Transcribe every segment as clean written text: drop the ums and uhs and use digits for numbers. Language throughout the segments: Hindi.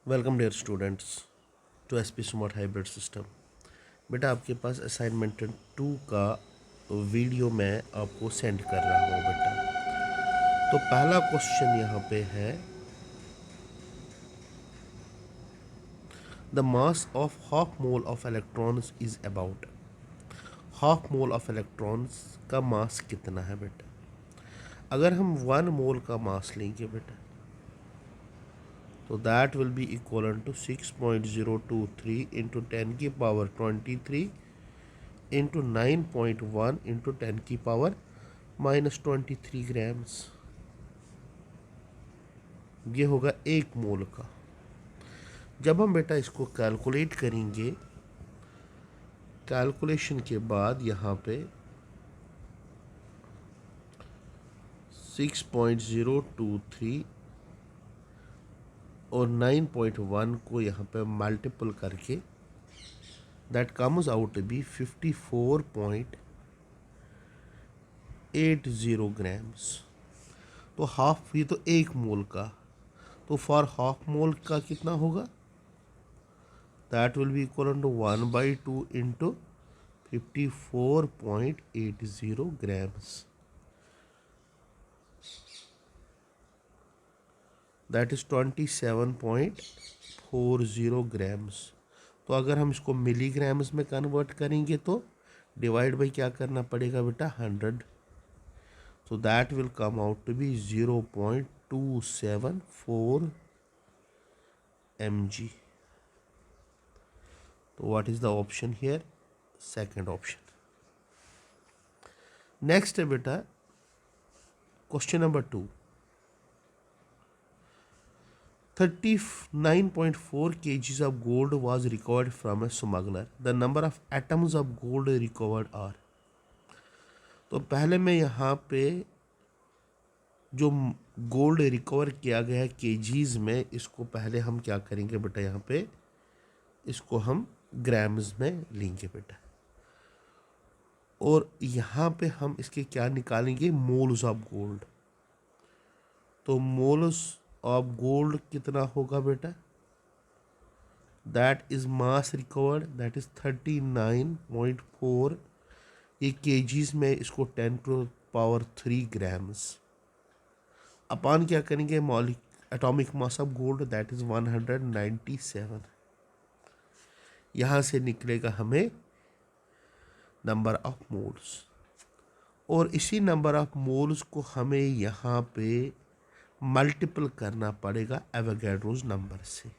Welcome dear students to SP smart hybrid system. बेटा आपके पास असाइनमेंट 2 का वीडियो मैं आपको सेंड कर रहा हूँ बेटा। तो पहला क्वेश्चन यहाँ पे है, the mass of half mole of electrons is about. Half mole of electrons का मास कितना है बेटा? अगर हम 1 मोल का मास लेंगे बेटा तो that will be equal to 6.023 into 10⁻23 into 9.1 into 10⁻³ grams. ये होगा 1 मोल का। जब हम बेटा इसको कैलकुलेट करेंगे, कैलकुलेशन के बाद यहाँ पे 6.023 और 9.1 को यहाँ पे मल्टीपल करके that comes out to be 54.80 grams. तो हाफ, ये तो 1 मोल का, तो फॉर हाफ मोल का कितना होगा? That will be equal to 1/2 into 54.80 grams, that is 27.40 grams. तो अगर हम इसको मिलीग्राम्स में कन्वर्ट करेंगे तो डिवाइड बाई क्या करना पड़ेगा बेटा? 100। तो that will come out to be 0.274 mg. तो what is the option here? Second option. Next है बेटा question number 2। 39.4 kgs of gold was recovered from a smuggler. The number of atoms of gold recovered are. तो पहले मैं यहाँ पे जो गोल्ड रिकवर किया गया है केजीज में, इसको पहले हम क्या करेंगे बेटा? यहाँ पे इसको हम ग्राम्स में लेंगे बेटा, और यहाँ पे हम इसके क्या निकालेंगे? Moles of gold. तो मोल्स ऑफ गोल्ड कितना होगा बेटा? That is mass recovered, that is 39.4। ये केजीज में, इसको 10⁻³ ग्राम्स अपान क्या करेंगे? Atomic mass of gold that is 197। यहाँ से निकलेगा हमें नंबर ऑफ मोल्स, और इसी नंबर ऑफ मोल्स को हमें यहाँ पे मल्टीपल करना पड़ेगा एवोगैड्रोज नंबर से।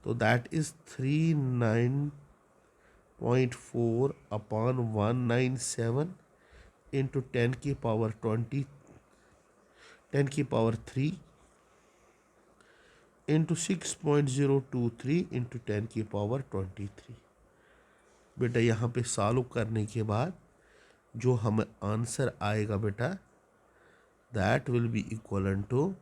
तो that is 39.4 upon 197 into 10⁻³ into 6.023 into 10⁻23। बेटा यहाँ पे सॉल्व करने के बाद जो हमें आंसर आएगा बेटा, that will be equal to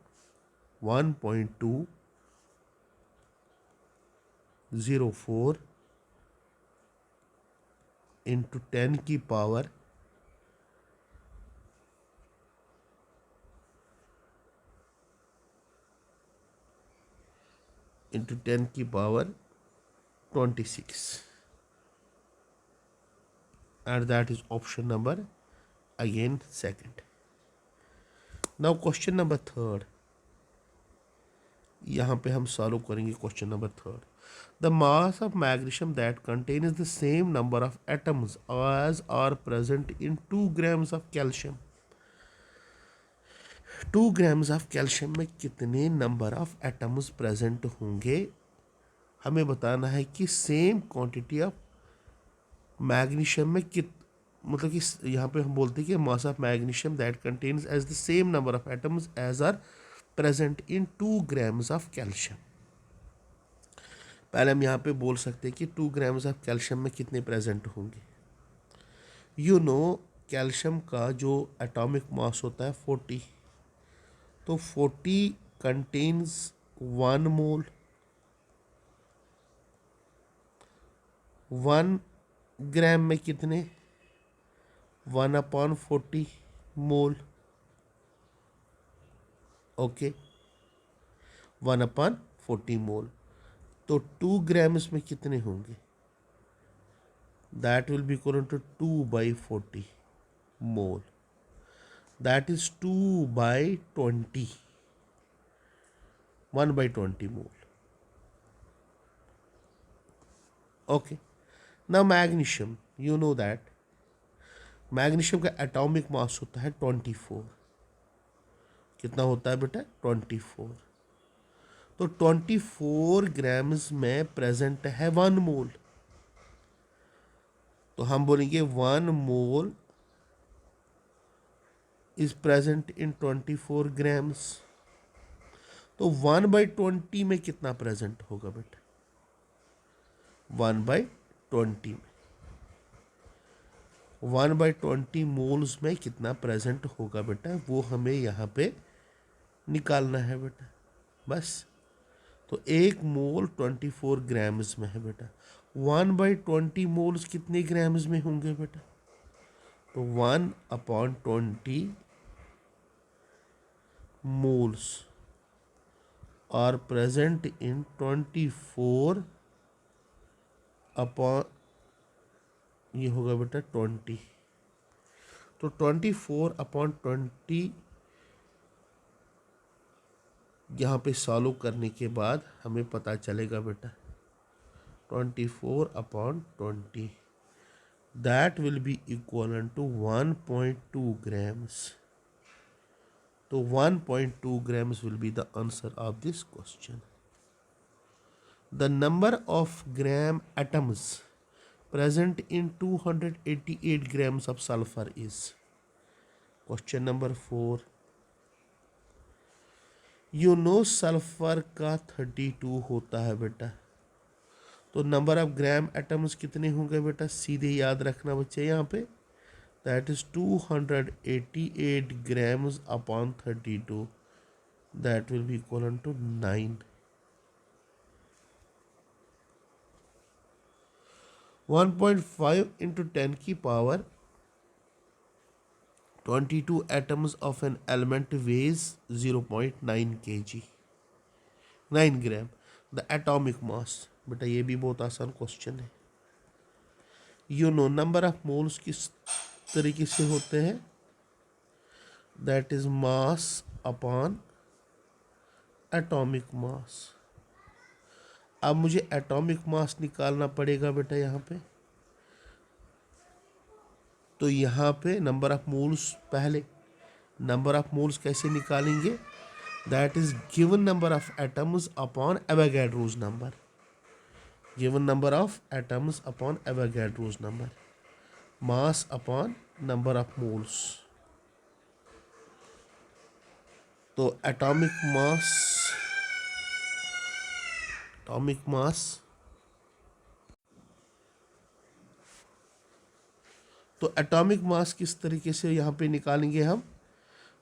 1.204 into 10⁻³ into 10⁻26, and that is option number again second. Now question number 3, यहाँ पे हम सॉल्व करेंगे question number 3। The mass of magnesium that contains the same number of atoms as are present in 2 grams of calcium. 2 grams of calcium में कितने नंबर ऑफ एटम्स प्रेजेंट होंगे? हमें बताना है कि सेम क्वांटिटी ऑफ मैग्नीशियम में मतलब कि यहाँ पे हम बोलते हैं कि mass of magnesium that contains as the same number of atoms as are present in 2 grams of calcium. पहले हम यहाँ पे बोल सकते हैं कि 2 ग्राम्स ऑफ कैल्शियम में कितने प्रेजेंट होंगे। यू नो कैल्शियम का जो एटॉमिक मास होता है 40, तो 40 कंटेन्स 1 मोल। 1 ग्राम में कितने? 1/40 मोल। ओके, 1/40 40 मोल। तो 2 ग्राम्स में कितने होंगे? That will be equal to 2/40 mole, that is 2/20, 1/20 mole. Okay, now magnesium, you know that magnesium का एटॉमिक मास होता है 24। कितना होता है बेटा? 24। तो 24 ग्राम्स में प्रेजेंट है 1 मोल। तो हम बोलेंगे 1 mole is present in 24 grams. तो 1/20 में कितना प्रेजेंट होगा बेटा? 1/20 में 1/20 मोल्स में कितना प्रेजेंट होगा बेटा, वो हमें यहाँ पे निकालना है बेटा, बस। तो 1 मोल 24 ग्राम्स में है बेटा। 1/20 मोल्स कितने ग्राम्स में होंगे बेटा? तो 1/20 moles are present in 24 upon, ये होगा बेटा 20। तो 24/20 यहाँ पे सॉल्व करने के बाद हमें पता चलेगा बेटा 24/20, that will be equal to 1.2 grams. तो 1.2 grams will be the answer of this question. The number of gram atoms present in 288 grams of sulfur is? Question number 4. You know sulphur का 32 होता है बेटा। तो नंबर ऑफ ग्राम एटम्स कितने होंगे बेटा? सीधे याद रखना बच्चे यहाँ पे, that is 288 grams upon 32, that will be equivalent to 9. 1.5 into 10 की power 22 atoms of an element weighs 0.9 kg, 9 gram. The atomic mass, बेटा ये भी बहुत आसान क्वेश्चन है। You know number of moles किस तरीके से होते हैं? That is mass upon atomic mass. अब मुझे एटॉमिक मास निकालना पड़ेगा बेटा यहाँ पे। तो यहाँ पे नंबर ऑफ मोल्स, पहले नंबर ऑफ मोल्स कैसे निकालेंगे? That is given number of atoms upon Avogadro's number, given number of atoms upon Avogadro's number, mass upon number of moles. तो एटॉमिक मास तो एटॉमिक मास किस तरीके से यहाँ पे निकालेंगे हम?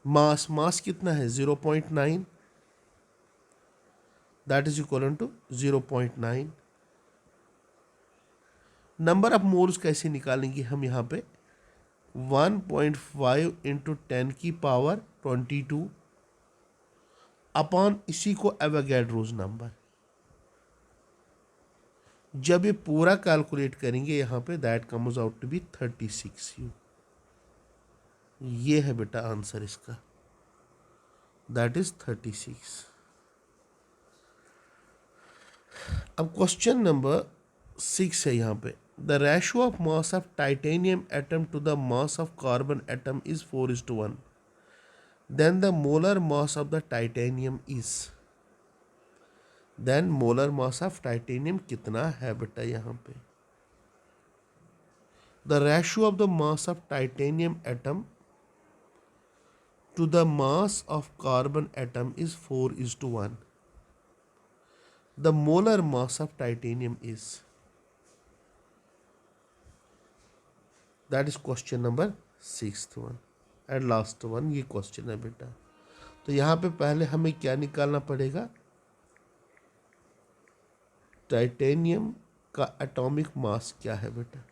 मास कितना है? 0.9, that is equal to 0.9। Number of moles कैसे निकालेंगे हम यहाँ पे? 1.5 इंटू 10 की पावर 22 अपॉन इसी को एवोगैड्रोस नंबर। जब ये पूरा कैलकुलेट करेंगे यहाँ पे, that comes out to be 36U। ये है बेटा आंसर इसका, दैट इज 36। अब क्वेश्चन नंबर 6 है यहाँ पे। The ratio of mass of titanium atom to the mass of carbon atom is 4:1, then the molar mass of the titanium is. Then molar mass of titanium कितना है बेटा यहाँ पे? The ratio of the mass of titanium atom to the mass of carbon atom is 4:1. The molar mass of titanium is, that is question number 6th one and last one। ये क्वेश्चन है बेटा। तो यहाँ पे पहले हमें क्या निकालना पड़ेगा? टाइटेनियम का एटॉमिक मास क्या है बेटा?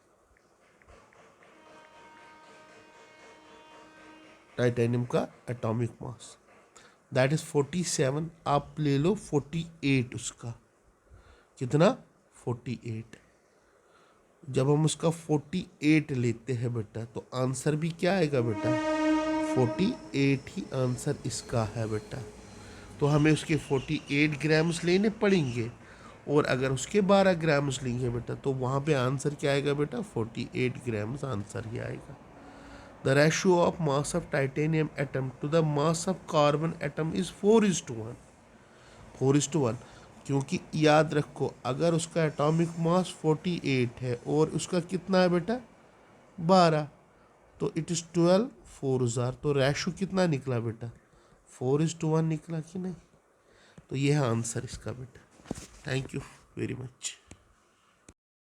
टाइटेनियम का एटॉमिक मास, दैट इज़ 47। आप ले लो 48 उसका, कितना 48। जब हम उसका 48 लेते हैं बेटा तो आंसर भी क्या आएगा बेटा, 48 ही आंसर इसका है बेटा। तो हमें उसके 48 ग्राम्स लेने पड़ेंगे, और अगर उसके 12 ग्राम्स लेंगे बेटा तो वहाँ पे आंसर क्या आएगा बेटा, 48 ग्राम्स आंसर ही आएगा। The ratio of mass of titanium atom to the mass of carbon atom is 4:1। 4:1, क्योंकि याद रखो अगर उसका एटॉमिक मास 48 है और उसका कितना है बेटा 12, तो इट इज़ 12 4 तो रेशो कितना निकला बेटा, 4:1 निकला कि नहीं। तो यह है आंसर इसका बेटा। Thank you very much.